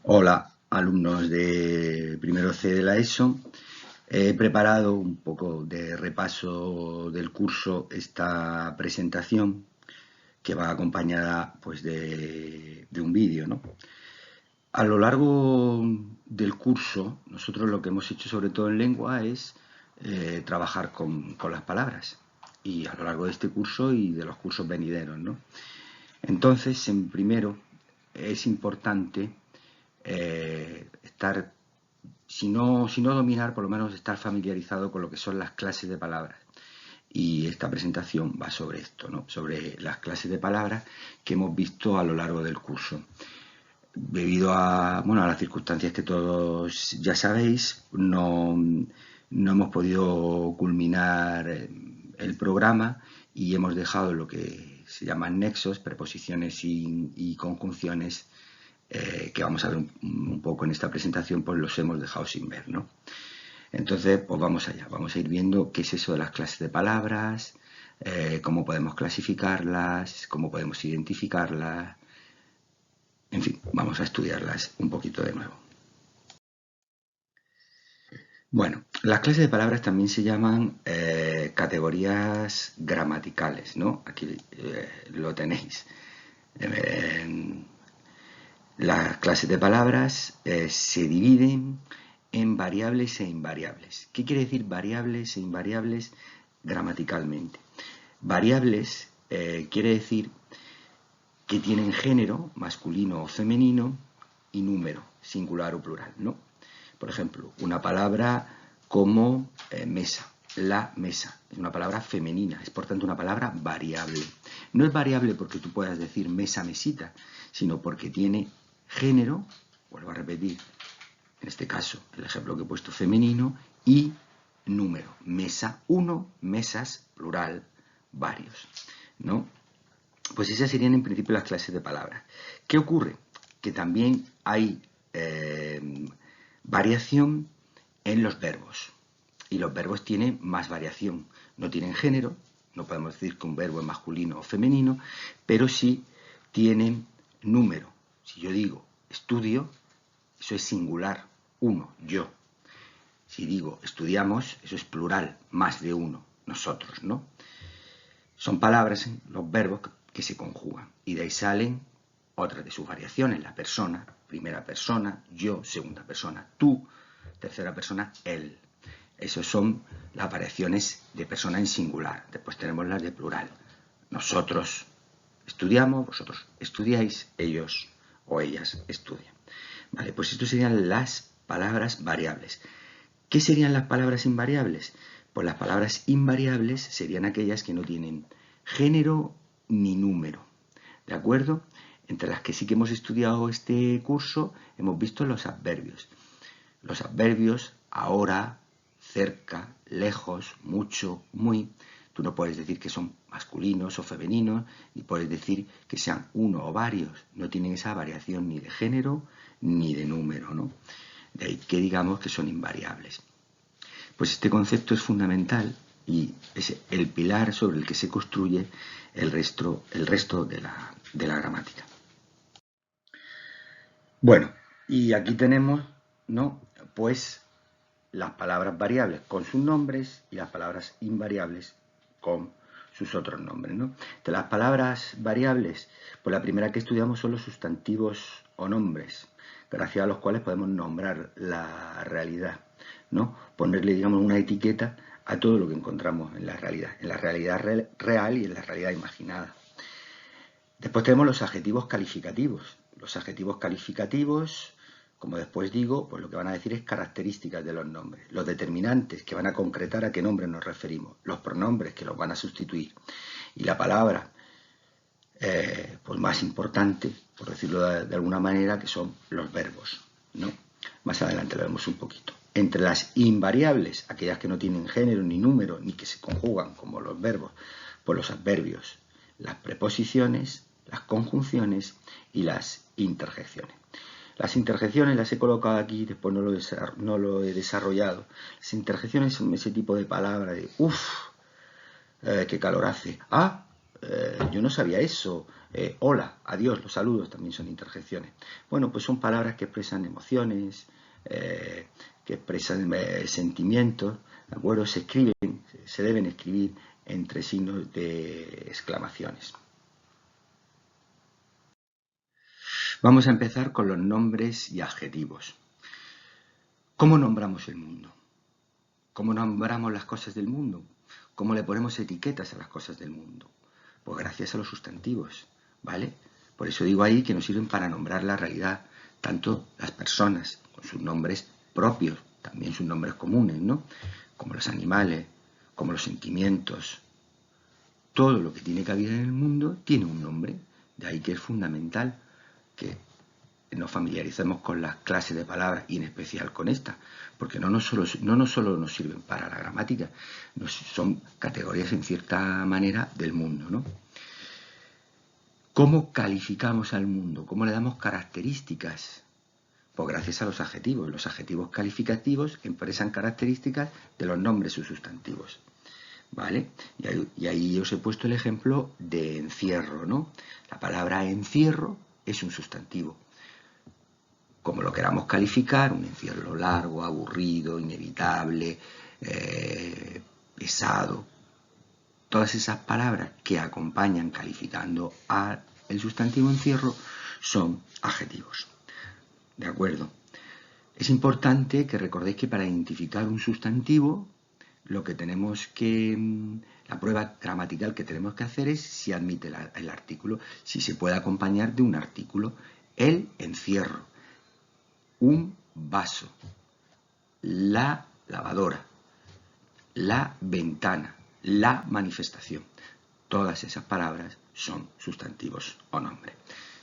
Hola, alumnos de primero C de la ESO. He preparado un poco de repaso del curso esta presentación que va acompañada pues de un vídeo, ¿no? A lo largo del curso, nosotros lo que hemos hecho sobre todo en lengua es trabajar con las palabras y a lo largo de este curso y de los cursos venideros, ¿no? Entonces, en primero es importante estar, si no dominar, por lo menos estar familiarizado con lo que son las clases de palabras. Y esta presentación va sobre esto, ¿no? Sobre las clases de palabras que hemos visto a lo largo del curso. Debido a las circunstancias que todos ya sabéis, no hemos podido culminar el programa y hemos dejado lo que se llaman nexos, preposiciones y conjunciones, que vamos a ver un poco en esta presentación, pues los hemos dejado sin ver, ¿no? Entonces, pues vamos allá, vamos a ir viendo qué es eso de las clases de palabras, cómo podemos clasificarlas, cómo podemos identificarlas, en fin, vamos a estudiarlas un poquito de nuevo. Bueno, las clases de palabras también se llaman categorías gramaticales, ¿no? Aquí lo tenéis. Eh, Las clases de palabras se dividen en variables e invariables. ¿Qué quiere decir variables e invariables gramaticalmente? Variables quiere decir que tienen género, masculino o femenino, y número, singular o plural, ¿no? Por ejemplo, una palabra como mesa. La mesa es una palabra femenina, es por tanto una palabra variable. No es variable porque tú puedas decir mesa, mesita, sino porque tiene género, vuelvo a repetir, en este caso el ejemplo que he puesto femenino, y número. Mesa 1, mesas, plural, varios, ¿no? Pues esas serían en principio las clases de palabras. ¿Qué ocurre? Que también hay variación en los verbos. Y los verbos tienen más variación. No tienen género, no podemos decir que un verbo es masculino o femenino, pero sí tienen número. Si yo digo estudio, eso es singular, uno, yo. Si digo estudiamos, eso es plural, más de uno, nosotros, ¿no? Son palabras, los verbos, que se conjugan y de ahí salen otras de sus variaciones, la persona, primera persona, yo, segunda persona, tú, tercera persona, él. Esas son las variaciones de persona en singular. Después tenemos las de plural. Nosotros estudiamos, vosotros estudiáis, ellos o ellas estudian. Vale, pues esto serían las palabras variables. ¿Qué serían las palabras invariables? Pues las palabras invariables serían aquellas que no tienen género ni número. ¿De acuerdo? Entre las que sí que hemos estudiado este curso, hemos visto los adverbios. Los adverbios, ahora, cerca, lejos, mucho, muy. Tú no puedes decir que son masculinos o femeninos, ni puedes decir que sean uno o varios. No tienen esa variación ni de género ni de número, ¿no? De ahí que digamos que son invariables. Pues este concepto es fundamental y es el pilar sobre el que se construye el resto de la gramática. Bueno, y aquí tenemos, ¿no? Pues las palabras variables con sus nombres y las palabras invariables con sus otros nombres, ¿no? De las palabras variables, pues la primera que estudiamos son los sustantivos o nombres, gracias a los cuales podemos nombrar la realidad, ¿no? Ponerle, digamos, una etiqueta a todo lo que encontramos en la realidad real y en la realidad imaginada. Después tenemos los adjetivos calificativos. Los adjetivos calificativos, como después digo, pues lo que van a decir es características de los nombres. Los determinantes, que van a concretar a qué nombre nos referimos. Los pronombres, que los van a sustituir. Y la palabra, pues más importante, por decirlo de alguna manera, que son los verbos, ¿no? Más adelante lo vemos un poquito. Entre las invariables, aquellas que no tienen género ni número, ni que se conjugan como los verbos, pues los adverbios, las preposiciones, las conjunciones y las interjecciones. Las interjecciones las he colocado aquí, después no lo he desarrollado. Las interjecciones son ese tipo de palabra de uff, qué calor hace. Ah, yo no sabía eso, hola, adiós, los saludos también son interjecciones. Bueno, pues son palabras que expresan emociones, que expresan sentimientos, ¿de acuerdo? Se deben escribir entre signos de exclamaciones. Vamos a empezar con los nombres y adjetivos. ¿Cómo nombramos el mundo? ¿Cómo nombramos las cosas del mundo? ¿Cómo le ponemos etiquetas a las cosas del mundo? Pues gracias a los sustantivos, ¿vale? Por eso digo ahí que nos sirven para nombrar la realidad, tanto las personas, con sus nombres propios, también sus nombres comunes, ¿no? Como los animales, como los sentimientos. Todo lo que tiene cabida en el mundo tiene un nombre, de ahí que es fundamental que nos familiaricemos con las clases de palabras y en especial con esta, porque no solo nos sirven para la gramática, son categorías en cierta manera del mundo, ¿no? ¿Cómo calificamos al mundo? ¿Cómo le damos características? Pues gracias a los adjetivos. Los adjetivos calificativos expresan características de los nombres o sustantivos, ¿vale? Y ahí os he puesto el ejemplo de encierro, ¿no? La palabra encierro es un sustantivo. Como lo queramos calificar, un encierro largo, aburrido, inevitable, pesado. Todas esas palabras que acompañan calificando al sustantivo encierro son adjetivos. ¿De acuerdo? Es importante que recordéis que para identificar un sustantivo, lo que tenemos que, la prueba gramatical que tenemos que hacer es si admite el artículo, si se puede acompañar de un artículo. El encierro, un vaso, la lavadora, la ventana, la manifestación. Todas esas palabras son sustantivos o nombres.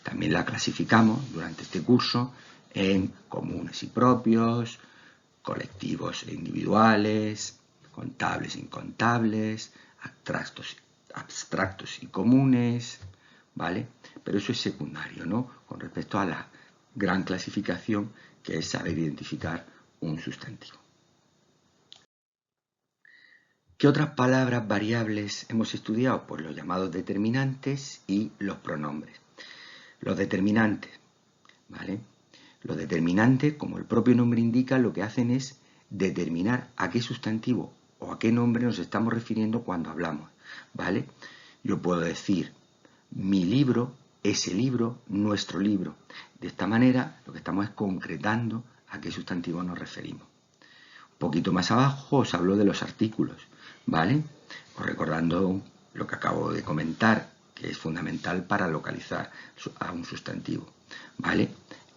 También la clasificamos durante este curso en comunes y propios, colectivos e individuales, contables e incontables, abstractos y comunes, ¿vale? Pero eso es secundario, ¿no? Con respecto a la gran clasificación que es saber identificar un sustantivo. ¿Qué otras palabras variables hemos estudiado? Pues los llamados determinantes y los pronombres. Los determinantes, ¿vale? Los determinantes, como el propio nombre indica, lo que hacen es determinar a qué sustantivo o a qué nombre nos estamos refiriendo cuando hablamos, ¿vale? Yo puedo decir mi libro, ese libro, nuestro libro. De esta manera, lo que estamos es concretando a qué sustantivo nos referimos. Un poquito más abajo os hablo de los artículos, ¿vale? Os recordando lo que acabo de comentar, que es fundamental para localizar a un sustantivo, ¿vale?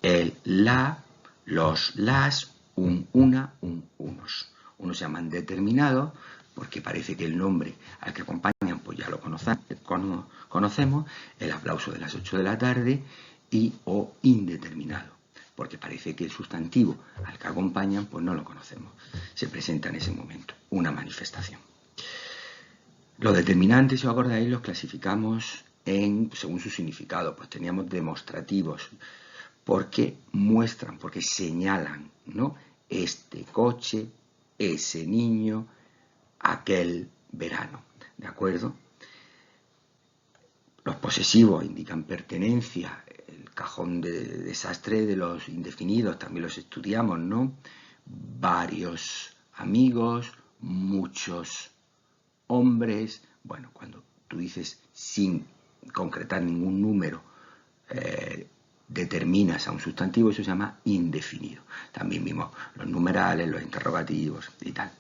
El, la, los, las, un, una, un, unos. Unos se llaman determinados porque parece que el nombre al que acompañan pues ya lo conocemos, el aplauso de las 8 de la tarde y o indeterminado, porque parece que el sustantivo al que acompañan pues no lo conocemos. Se presenta en ese momento una manifestación. Los determinantes, si os acordáis, los clasificamos según su significado. Pues teníamos demostrativos, porque muestran, porque señalan, ¿no? Este coche, ese niño, aquel verano, ¿de acuerdo? Los posesivos indican pertenencia, el cajón de desastre de los indefinidos también los estudiamos, ¿no? Varios amigos, muchos hombres. Bueno, cuando tú dices sin concretar ningún número, determinas a un sustantivo, eso se llama indefinido. También vimos los numerales, los interrogativos y tal.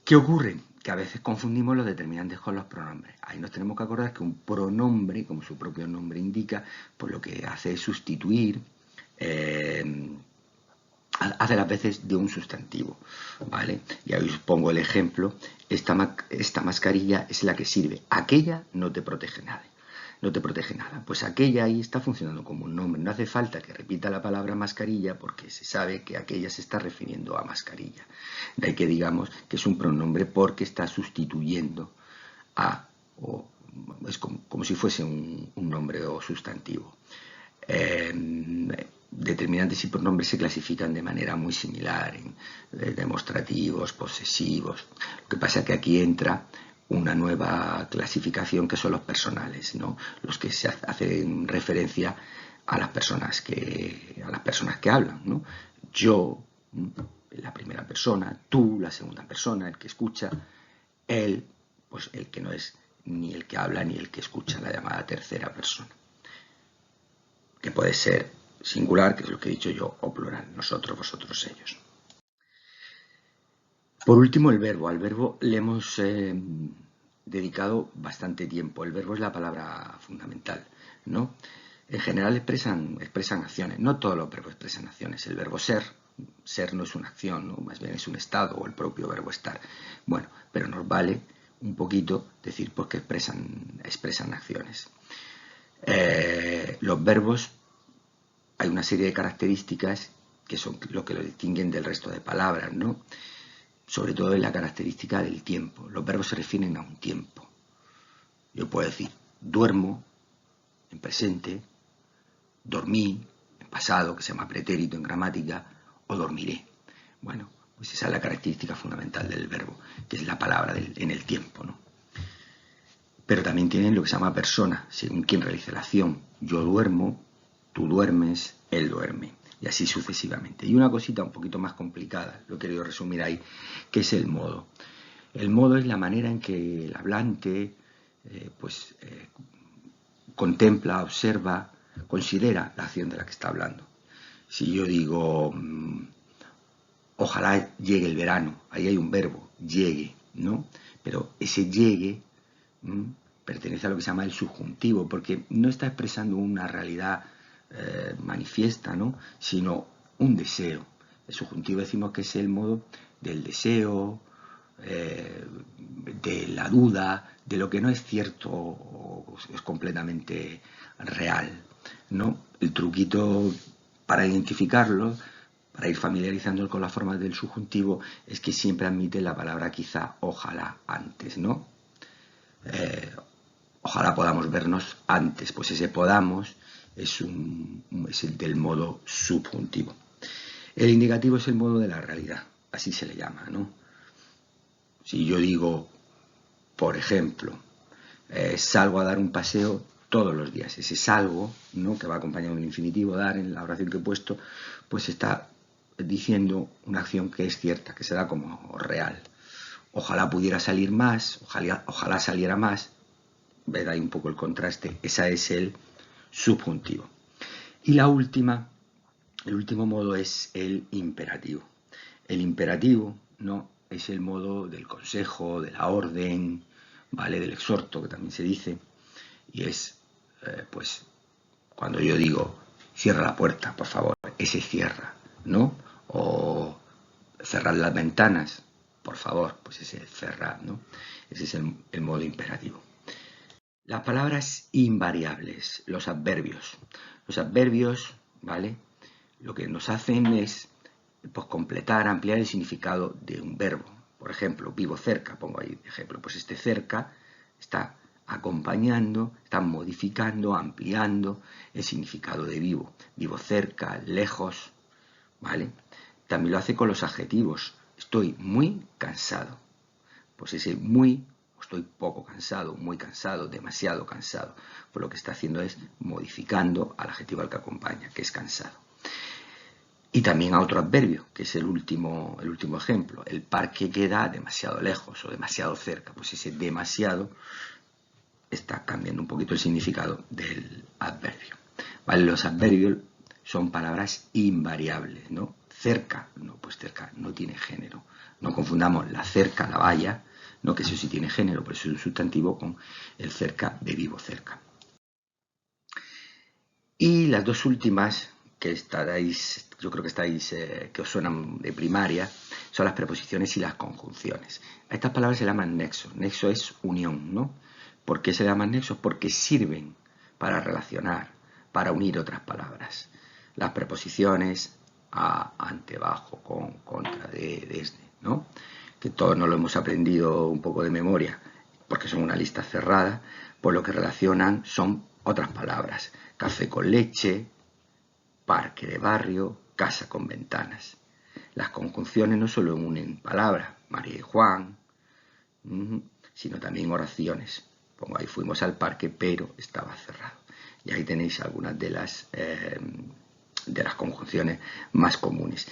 ¿Qué ocurre? Que a veces confundimos los determinantes con los pronombres. Ahí nos tenemos que acordar que un pronombre, como su propio nombre indica, pues lo que hace es sustituir, hace las veces de un sustantivo, ¿vale? Y ahí os pongo el ejemplo. Esta mascarilla es la que sirve. Aquella no te protege nada. No te protege nada. Pues aquella ahí está funcionando como un nombre. No hace falta que repita la palabra mascarilla porque se sabe que aquella se está refiriendo a mascarilla. De ahí que digamos que es un pronombre porque está sustituyendo a, o es como si fuese un nombre o sustantivo. Determinantes y pronombres se clasifican de manera muy similar en demostrativos, posesivos. Lo que pasa es que aquí entra una nueva clasificación que son los personales, ¿no? Los que se hacen referencia a las personas que hablan, ¿no? Yo, la primera persona, tú, la segunda persona, el que escucha, él, pues el que no es ni el que habla ni el que escucha, la llamada tercera persona, que puede ser singular, que es lo que he dicho yo, o plural, nosotros, vosotros, ellos. Por último, el verbo. Al verbo le hemos dedicado bastante tiempo. El verbo es la palabra fundamental, ¿no? En general expresan acciones. No todos los verbos expresan acciones. El verbo ser no es una acción, ¿no? Más bien es un estado, o el propio verbo estar. Bueno, pero nos vale un poquito decir pues, que expresan acciones. Los verbos, hay una serie de características que son lo que lo distinguen del resto de palabras, ¿no? Sobre todo en la característica del tiempo. Los verbos se refieren a un tiempo. Yo puedo decir duermo en presente, dormí en pasado, que se llama pretérito en gramática, o dormiré. Bueno, pues esa es la característica fundamental del verbo, que es la palabra en el tiempo, ¿no? Pero también tienen lo que se llama persona, según quien realice la acción. Yo duermo, tú duermes, él duerme, y así sucesivamente. Y una cosita un poquito más complicada, lo he querido resumir ahí, que es el modo. El modo es la manera en que el hablante contempla, observa, considera la acción de la que está hablando. Si yo digo, ojalá llegue el verano, ahí hay un verbo, llegue, ¿no? Pero ese llegue pertenece a lo que se llama el subjuntivo, porque no está expresando una realidad manifiesta, ¿no? Sino un deseo. El subjuntivo decimos que es el modo del deseo, de la duda, de lo que no es cierto o es completamente real, ¿no? El truquito para identificarlo, para ir familiarizándolo con las formas del subjuntivo, es que siempre admite la palabra quizá, ojalá, antes, ¿no? Ojalá podamos vernos antes, pues ese podamos es el del modo subjuntivo. El indicativo es el modo de la realidad, así se le llama, ¿no? Si yo digo, por ejemplo, salgo a dar un paseo todos los días, ese salgo, ¿no? Que va acompañado de un infinitivo, dar en la oración que he puesto, pues está diciendo una acción que es cierta, que se da como real. Ojalá pudiera salir más, ojalá saliera más. ¿Ves ahí un poco el contraste? Ese es el subjuntivo. Y el último modo es el imperativo. El imperativo, ¿no? Es el modo del consejo, de la orden, ¿vale? Del exhorto, que también se dice. Y es, pues, cuando yo digo, cierra la puerta, por favor, ese cierra, ¿no? O cerrar las ventanas, por favor, pues ese cerrar, ¿no? Ese es el modo imperativo. Las palabras invariables, los adverbios. Los adverbios, ¿vale? Lo que nos hacen es pues, completar, ampliar el significado de un verbo. Por ejemplo, vivo cerca, pongo ahí ejemplo, pues este cerca está acompañando, está modificando, ampliando el significado de vivo. Vivo cerca, lejos, ¿vale? También lo hace con los adjetivos. Estoy muy cansado. Pues ese muy, estoy poco cansado, muy cansado, demasiado cansado. Pues lo que está haciendo es modificando al adjetivo al que acompaña, que es cansado. Y también a otro adverbio, que es el último ejemplo. El parque queda demasiado lejos o demasiado cerca. Pues ese demasiado está cambiando un poquito el significado del adverbio. ¿Vale? Los adverbios son palabras invariables, ¿no? Cerca, no, pues cerca no tiene género. No confundamos la cerca, la valla, no, que eso sí tiene género, pero eso es un sustantivo, con el cerca de vivo cerca. Y las dos últimas, que estaréis, yo creo que estáis, que os suenan de primaria, son las preposiciones y las conjunciones. A estas palabras se llaman nexos. Nexo es unión, ¿no? ¿Por qué se llaman nexos? Porque sirven para relacionar, para unir otras palabras. Las preposiciones a, ante, bajo, con, contra, de, desde, ¿no? Que todos nos lo hemos aprendido un poco de memoria, porque son una lista cerrada, pues lo que relacionan son otras palabras. Café con leche, parque de barrio, casa con ventanas. Las conjunciones no solo unen palabras, María y Juan, sino también oraciones. Pongo ahí, fuimos al parque, pero estaba cerrado. Y ahí tenéis algunas de las conjunciones más comunes.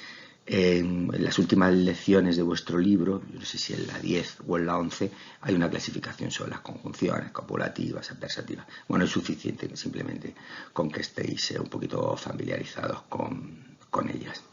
En las últimas lecciones de vuestro libro, yo no sé si en la 10 o en la 11, hay una clasificación sobre las conjunciones copulativas, adversativas. Bueno, es suficiente simplemente con que estéis un poquito familiarizados con ellas.